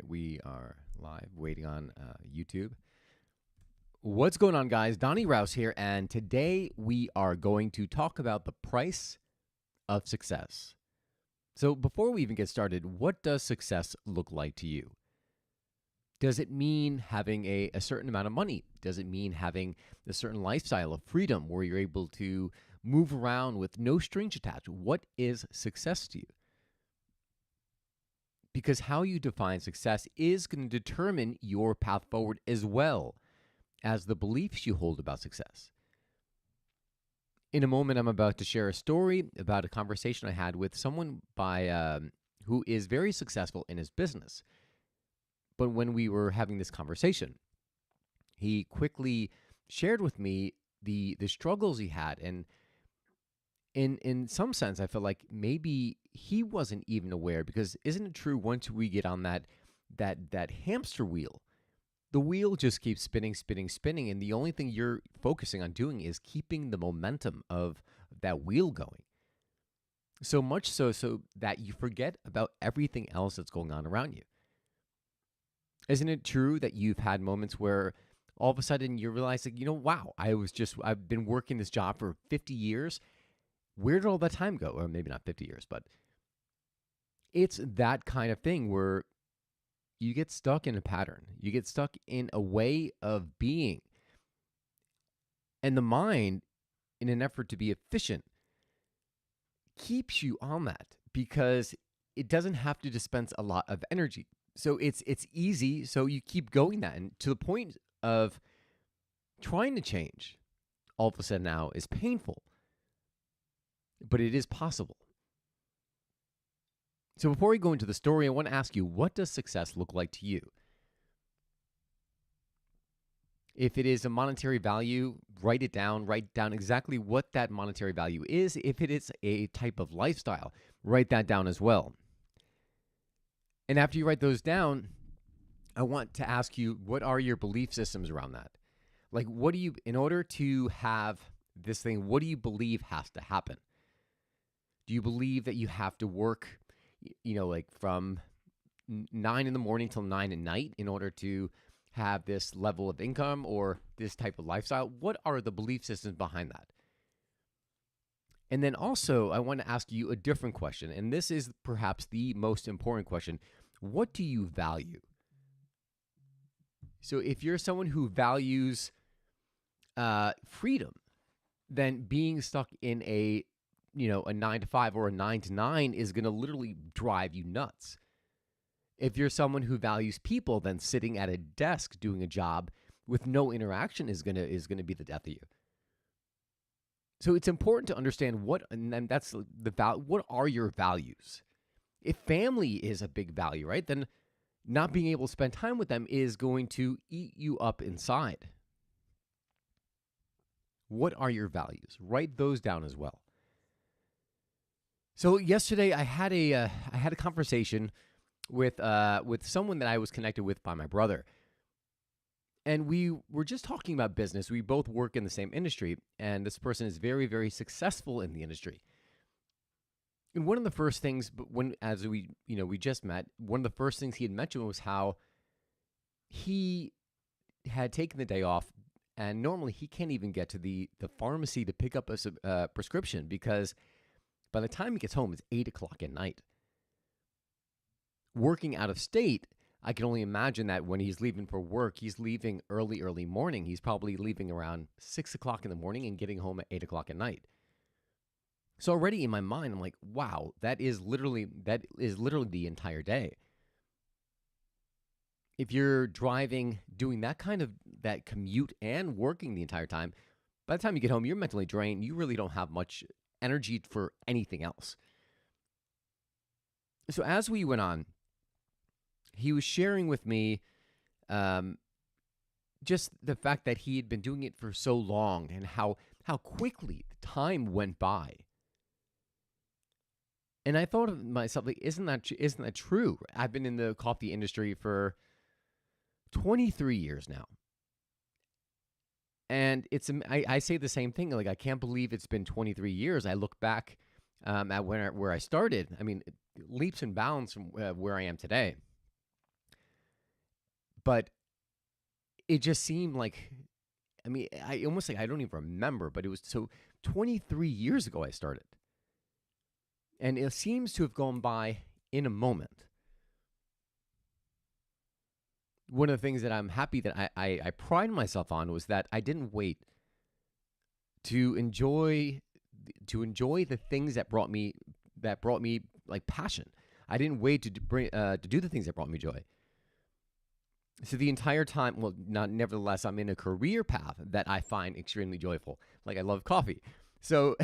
We are live, waiting on YouTube. What's going on, guys? Donnie Rouse here, and today we are going to talk about the price of success. So, before we even get started, what does success look like to you? Does it mean having a certain amount of money? Does it mean having a certain lifestyle of freedom where you're able to move around with no strings attached? What is success to you? Because how you define success is going to determine your path forward as well as the beliefs you hold about success. In a moment, I'm about to share a story about a conversation I had with someone who is very successful in his business. But when we were having this conversation, he quickly shared with me the struggles he had. And in some sense, I feel like maybe he wasn't even aware, because isn't it true, once we get on that hamster wheel, the wheel just keeps spinning, spinning, spinning, and the only thing you're focusing on doing is keeping the momentum of that wheel going. So much so that you forget about everything else that's going on around you. Isn't it true that you've had moments where all of a sudden you realize, like, wow, I've been working this job for 50 years. Where did all that time go? Or maybe not 50 years, but it's that kind of thing where you get stuck in a pattern. You get stuck in a way of being. And the mind, in an effort to be efficient, keeps you on that because it doesn't have to dispense a lot of energy. So it's easy, so you keep going that. And to the point of trying to change, all of a sudden now is painful. But it is possible. So before we go into the story, I want to ask you, what does success look like to you? If it is a monetary value, write down exactly what that monetary value is. If it is a type of lifestyle, write that down as well. And after you write those down, I want to ask you, what are your belief systems around that? Like, in order to have this thing, what do you believe has to happen? Do you believe that you have to work, like from 9 in the morning till 9 at night in order to have this level of income or this type of lifestyle? What are the belief systems behind that? And then also, I want to ask you a different question, and this is perhaps the most important question. What do you value? So if you're someone who values freedom, then being stuck in a 9 to 5 or a 9 to 9 is going to literally drive you nuts. If you're someone who values people, then sitting at a desk doing a job with no interaction is going to be the death of you. So it's important to understand what are your values? If family is a big value, right, then not being able to spend time with them is going to eat you up inside. What are your values? Write those down as well. So yesterday I had a conversation with someone that I was connected with by my brother. And we were just talking about business. We both work in the same industry, and this person is very, very successful in the industry. And one of the first things, as we just met, one of the first things he had mentioned was how he had taken the day off, and normally he can't even get to the pharmacy to pick up a prescription because by the time he gets home, it's 8 o'clock at night. Working out of state, I can only imagine that when he's leaving for work, he's leaving early morning. He's probably leaving around 6 o'clock in the morning and getting home at 8 o'clock at night. So already in my mind, I'm like, wow, that is literally the entire day. If you're driving, doing that commute and working the entire time, by the time you get home, you're mentally drained. You really don't have much energy for anything else. So as we went on, he was sharing with me just the fact that he had been doing it for so long and how quickly the time went by. And I thought of myself, like, isn't that true? I've been in the coffee industry for 23 years now. And I say the same thing. Like, I can't believe it's been 23 years. I look back at where I started. I mean, leaps and bounds from where I am today. But it just seemed like, I mean, I almost like I don't even remember, but it was so 23 years ago I started. And it seems to have gone by in a moment. One of the things that I'm happy that I pride myself on was that I didn't wait to enjoy the things that brought me like passion. I didn't wait to do the things that brought me joy. So the entire time, well, not nevertheless, I'm in a career path that I find extremely joyful. Like I love coffee, so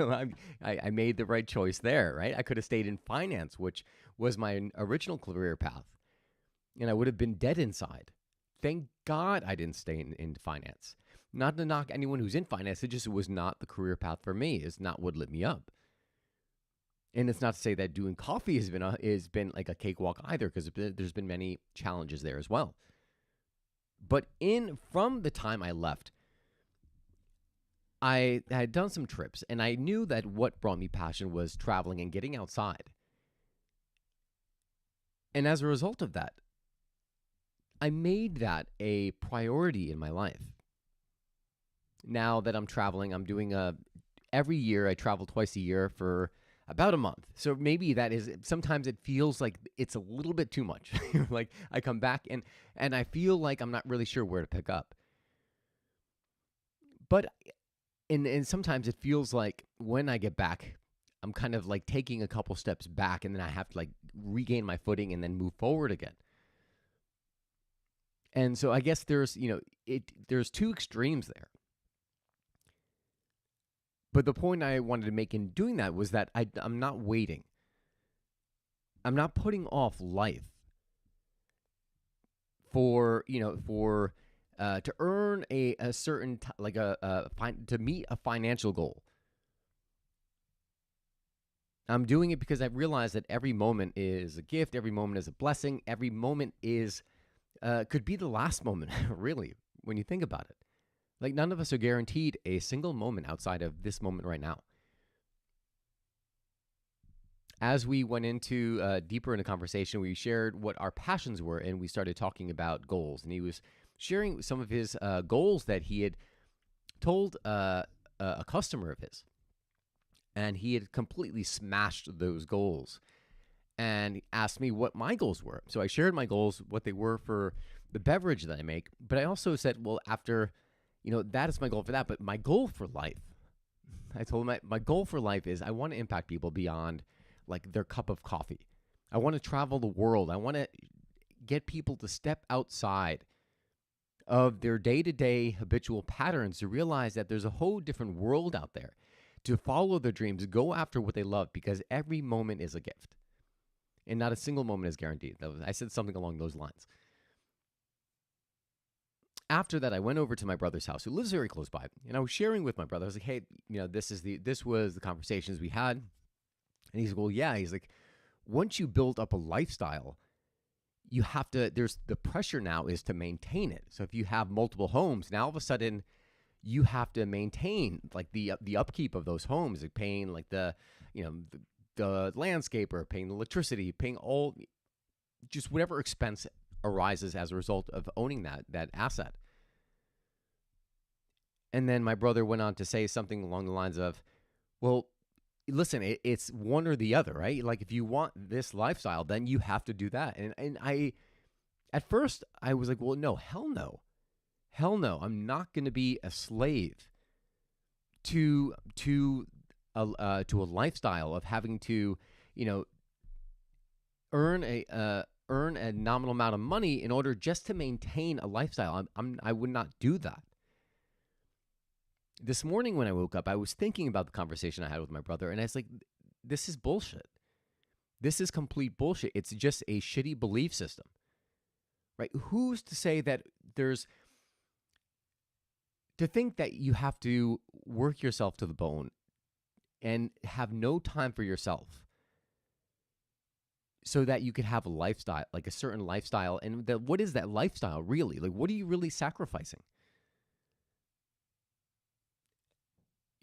I made the right choice there, right? I could have stayed in finance, which was my original career path, and I would have been dead inside. Thank God I didn't stay in finance. Not to knock anyone who's in finance, it just was not the career path for me. It's not what lit me up. And it's not to say that doing coffee has been like a cakewalk either, because there's been many challenges there as well. But from the time I left, I had done some trips, and I knew that what brought me passion was traveling and getting outside. And as a result of that, I made that a priority in my life. Now that I'm traveling, I'm doing every year I travel twice a year for about a month. So maybe that is, sometimes it feels like it's a little bit too much. Like I come back and I feel like I'm not really sure where to pick up. But and sometimes it feels like when I get back, I'm kind of like taking a couple steps back, and then I have to like regain my footing and then move forward again. And so I guess there's two extremes there. But the point I wanted to make in doing that was that I'm not waiting. I'm not putting off life for to earn a certain to meet a financial goal. I'm doing it because I realize that every moment is a gift. Every moment is a blessing. Every moment could be the last moment, really, when you think about it. Like none of us are guaranteed a single moment outside of this moment right now. As we went into deeper into conversation, we shared what our passions were, and we started talking about goals. And he was sharing some of his goals that he had told a customer of his, and he had completely smashed those goals. And asked me what my goals were. So I shared my goals, what they were for the beverage that I make. But I also said, well, after that is my goal for that. But my goal for life, I told him my goal for life is I want to impact people beyond like their cup of coffee. I want to travel the world. I want to get people to step outside of their day-to-day habitual patterns to realize that there's a whole different world out there, to follow their dreams, go after what they love, because every moment is a gift and not a single moment is guaranteed. I said something along those lines. After that, I went over to my brother's house, who lives very close by, and I was sharing with my brother. I was like, "Hey, this was the conversations we had." And he's like, "Well, yeah." He's like, "Once you build up a lifestyle, you have to. There's the pressure now is to maintain it. So if you have multiple homes, now all of a sudden, you have to maintain like the upkeep of those homes, like paying like the landscaper, paying the electricity, paying all, just whatever expense arises as a result of owning that asset." And then my brother went on to say something along the lines of, well, listen, it's one or the other, right? Like if you want this lifestyle, then you have to do that. And I, at first I was like, well, no, hell no. Hell no. I'm not going to be a slave to a lifestyle of having to, earn a nominal amount of money in order just to maintain a lifestyle. I would not do that. This morning when I woke up, I was thinking about the conversation I had with my brother, and I was like, this is bullshit. This is complete bullshit. It's just a shitty belief system, right? Who's to say that to think that you have to work yourself to the bone and have no time for yourself so that you could have a lifestyle, like a certain lifestyle. And what is that lifestyle really? Like, what are you really sacrificing?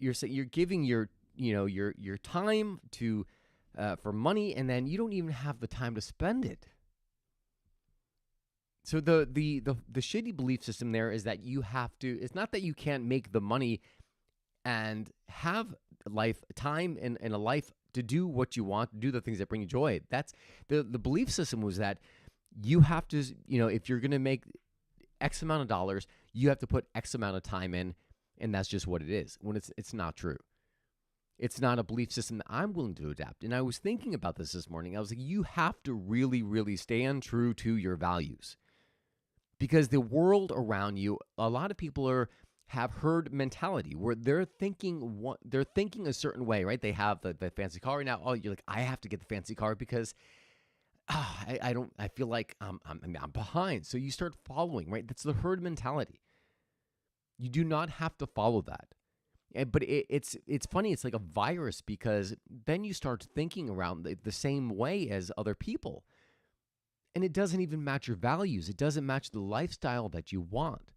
You're giving your time to for money, and then you don't even have the time to spend it. So the shitty belief system there is that you have to. It's not that you can't make the money and have life time and a life to do what you want, do the things that bring you joy. That's the belief system was that you have to, if you're going to make X amount of dollars, you have to put X amount of time in, and that's just what it is. When it's not true. It's not a belief system that I'm willing to adapt. And I was thinking about this morning. I was like, you have to really, really stand true to your values. Because the world around you, a lot of people have herd mentality where they're thinking a certain way, right? They have the fancy car right now. Oh, you're like, I have to get the fancy car because I feel like I'm behind. So you start following, right? That's the herd mentality. You do not have to follow that. But it's funny. It's like a virus because then you start thinking around the same way as other people. And it doesn't even match your values. It doesn't match the lifestyle that you want.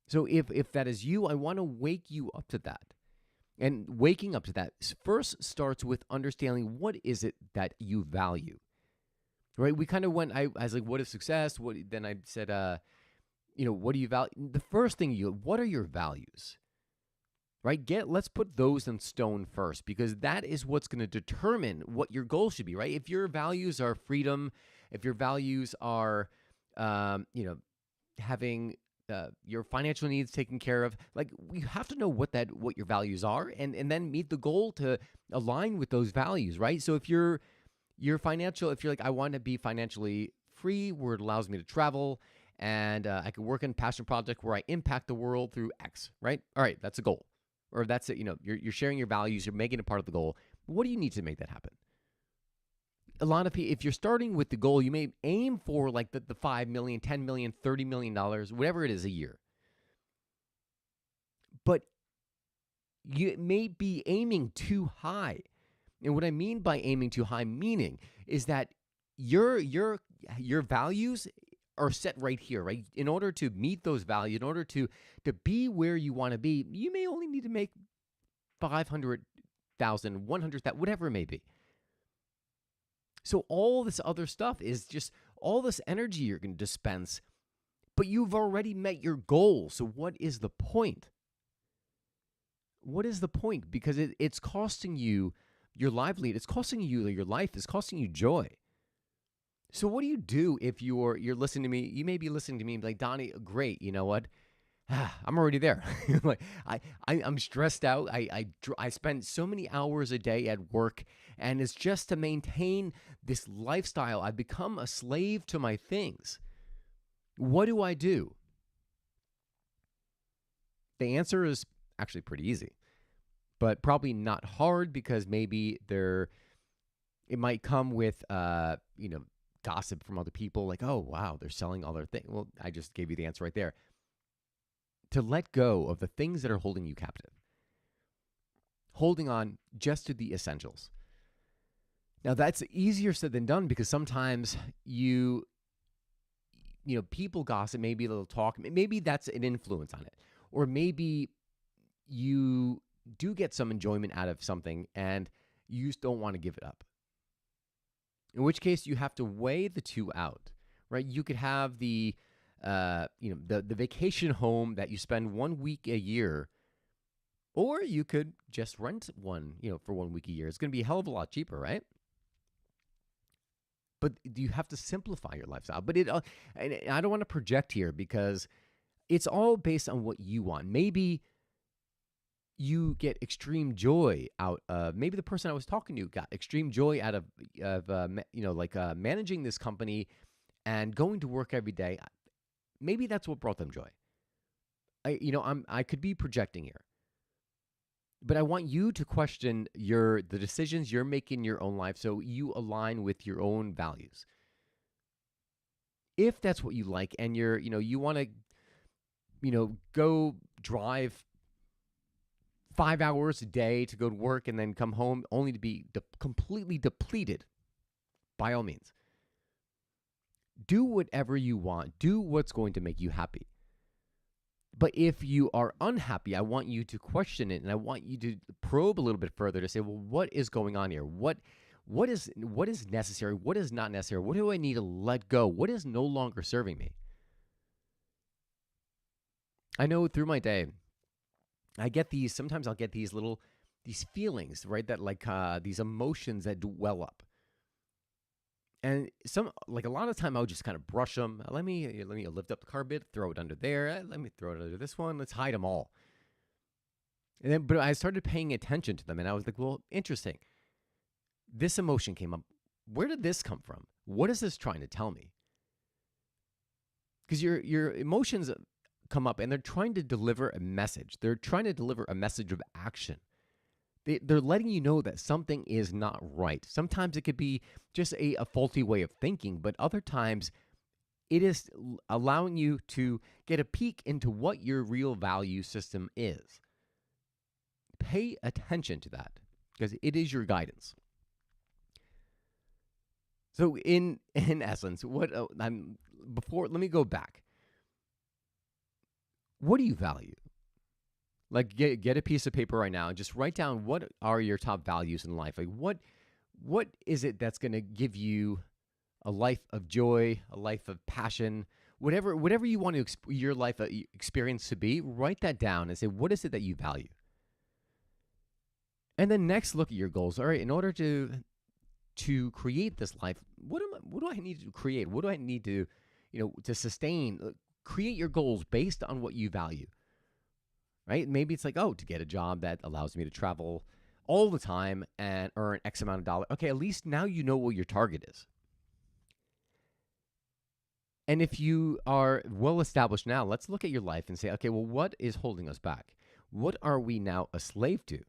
So if that is you, I want to wake you up to that. And waking up to that first starts with understanding what is it that you value. Right? We kind of went, I was like, what is success? Then I said, what do you value? The first thing what are your values? Right? Let's put those in stone first, because that is what's going to determine what your goal should be, right? If your values are freedom, if your values are, having your financial needs taken care of, like you have to know what your values are, and then meet the goal to align with those values, right? So if you're like, I want to be financially free, where it allows me to travel, and I can work in a passion project where I impact the world through X, right? All right, that's a goal. Or that's it, you're sharing your values, you're making it part of the goal. What do you need to make that happen? A lot of people, if you're starting with the goal, you may aim for like the $5 million, $10 million, $30 million, whatever it is a year. But you may be aiming too high. And what I mean by aiming too high, meaning is that your values are set right here, right? In order to meet those values, in order to be where you want to be, you may only need to make 500,000, 100,000, whatever it may be. So all this other stuff is just all this energy you're going to dispense, but you've already met your goal. So what is the point? What is the point? Because it's costing you your livelihood. It's costing you your life. It's costing you joy. So what do you do if you're listening to me? You may be listening to me and be like, Donnie, great. You know what? I'm already there. Like I'm stressed out. I spend so many hours a day at work, and it's just to maintain this lifestyle. I've become a slave to my things. What do I do? The answer is actually pretty easy, but probably not hard, because maybe it might come with gossip from other people, like, oh, wow, they're selling all their things. Well, I just gave you the answer right there. To let go of the things that are holding you captive. Holding on just to the essentials. Now, that's easier said than done, because sometimes people gossip, maybe they'll talk, maybe that's an influence on it. Or maybe you do get some enjoyment out of something and you just don't want to give it up. In which case, you have to weigh the two out, right? You could have the vacation home that you spend 1 week a year, or you could just rent one, for 1 week a year. It's going to be a hell of a lot cheaper, right? But you have to simplify your lifestyle. But I don't want to project here, because it's all based on what you want. Maybe you get extreme joy out of, maybe the person I was talking to got extreme joy out of managing this company and going to work every day. Maybe that's what brought them joy. I could be projecting here, but I want you to question the decisions you're making in your own life, so you align with your own values. If that's what you like, and you want to, go drive 5 hours a day to go to work and then come home only to be completely depleted, by all means. Do whatever you want. Do what's going to make you happy. But if you are unhappy, I want you to question it, and I want you to probe a little bit further to say, well, what is going on here? What What is necessary? What is not necessary? What do I need to let go? What is no longer serving me? I know through my day, sometimes I'll get these feelings, right? That like these emotions that well up. And like a lot of time I'll just kind of brush them. Let me lift up the carpet, throw it under there. Let me throw it under this one. Let's hide them all. But I started paying attention to them, and I was like, well, interesting. This emotion came up. Where did this come from? What is this trying to tell me? Because your emotions come up, and they're trying to deliver a message. They're trying to deliver a message of action. They're letting you know that something is not right. Sometimes it could be just a faulty way of thinking, but other times it is allowing you to get a peek into what your real value system is. Pay attention to that because it is your guidance. So in essence, let me go back. What do you value? Like get a piece of paper right now and just write down what are your top values in life. Like what is it that's going to give you a life of joy, a life of passion, whatever you want your life experience to be. Write that down and say, what is it that you value? And then next, look at your goals. All right, in order to create this life, what do I need to create? What do I need to sustain? Create your goals based on what you value. Right? Maybe it's like, to get a job that allows me to travel all the time and earn X amount of dollars. Okay, at least now you know what your target is. And if you are well established now, let's look at your life and say, okay, well, what is holding us back? What are we now a slave to?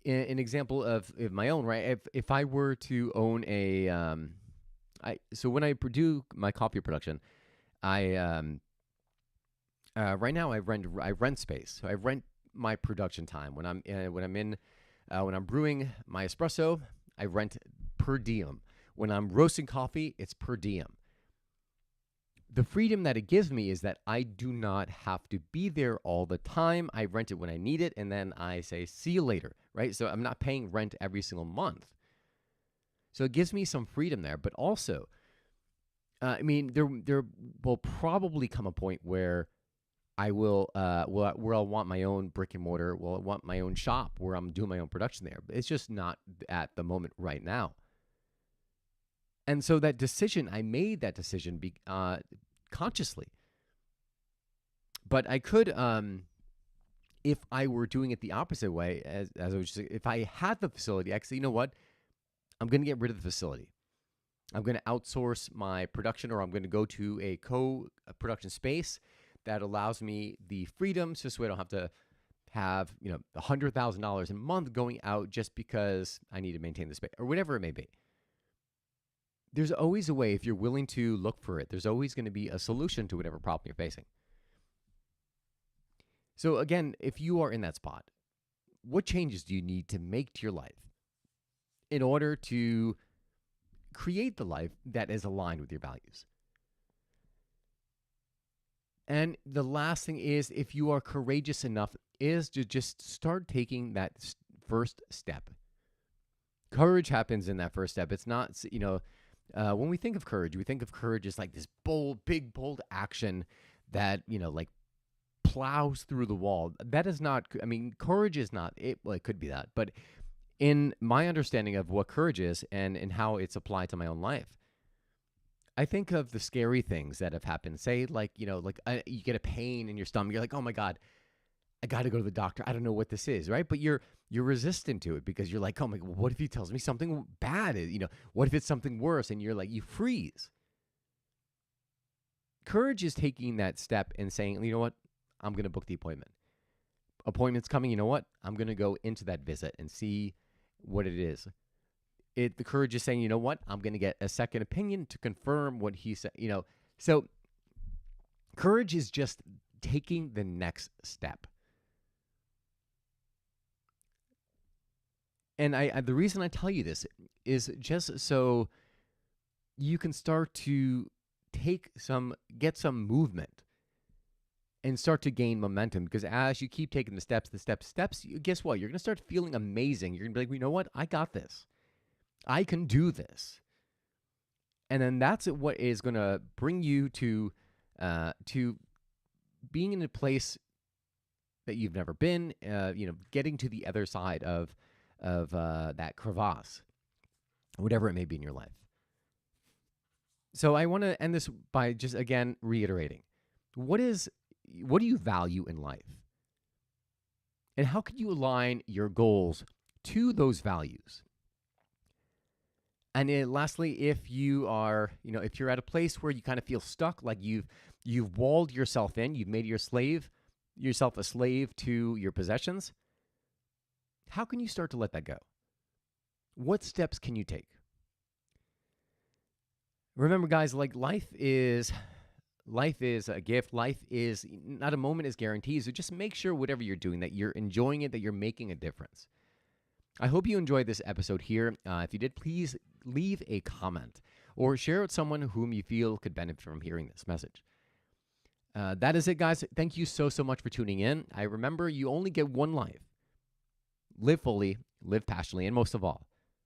An example of my own, right? If I were to own so when I do my coffee production, right now I rent space. So I rent my production time when I'm brewing my espresso. I rent per diem. When I'm roasting coffee, it's per diem. The freedom that it gives me is that I do not have to be there all the time. I rent it when I need it, and then I say, see you later, right? So I'm not paying rent every single month. So it gives me some freedom there. But also, there will probably come a point where I will, where I'll want my own brick and mortar. Well, I want my own shop where I'm doing my own production there. But it's just not at the moment right now. And so I made that decision consciously. But I could, if I were doing it the opposite way, as I was just saying, if I had the facility, actually, you know what? I'm going to get rid of the facility. I'm going to outsource my production, or I'm going to go to a co-production space that allows me the freedom, so I don't have to have $100,000 a month going out just because I need to maintain the space or whatever it may be. There's always a way, if you're willing to look for it, there's always going to be a solution to whatever problem you're facing. So again, if you are in that spot, what changes do you need to make to your life in order to create the life that is aligned with your values? And the last thing is, if you are courageous enough, is to just start taking that first step. Courage happens in that first step. It's not, when we think of courage as like this big, bold action that, like plows through the wall. That is not, courage is not, it could be that. But in my understanding of what courage is and how it's applied to my own life, I think of the scary things that have happened. Say, you get a pain in your stomach. You're like, oh my God, I got to go to the doctor. I don't know what this is, right? But you're resistant to it because you're like, oh my God, what if he tells me something bad? What if it's something worse? And you're like, you freeze. Courage is taking that step and saying, you know what? I'm going to book the appointment. Appointment's coming. You know what? I'm going to go into that visit and see what it is. The courage is saying, you know what? I'm going to get a second opinion to confirm what he said. So courage is just taking the next step. And the reason I tell you this is just so you can start to get some movement and start to gain momentum, because as you keep taking the steps, guess what? You're going to start feeling amazing. You're going to be like, you know what? I got this. I can do this. And then that's what is going to bring you to being in a place that you've never been, getting to the other side of that crevasse, whatever it may be in your life. So I want to end this by just, again, reiterating, what do you value in life? And how can you align your goals to those values? And then lastly, if you are, if you're at a place where you kind of feel stuck, like you've walled yourself in, you've made yourself a slave to your possessions, how can you start to let that go? What steps can you take? Remember, guys, like life is a gift. Life is not a moment is guaranteed. So just make sure whatever you're doing, that you're enjoying it, that you're making a difference. I hope you enjoyed this episode here. If you did, please leave a comment or share it with someone whom you feel could benefit from hearing this message. That is it, guys. Thank you so much for tuning in. I remember you only get one life. Live fully, live passionately, and most of all,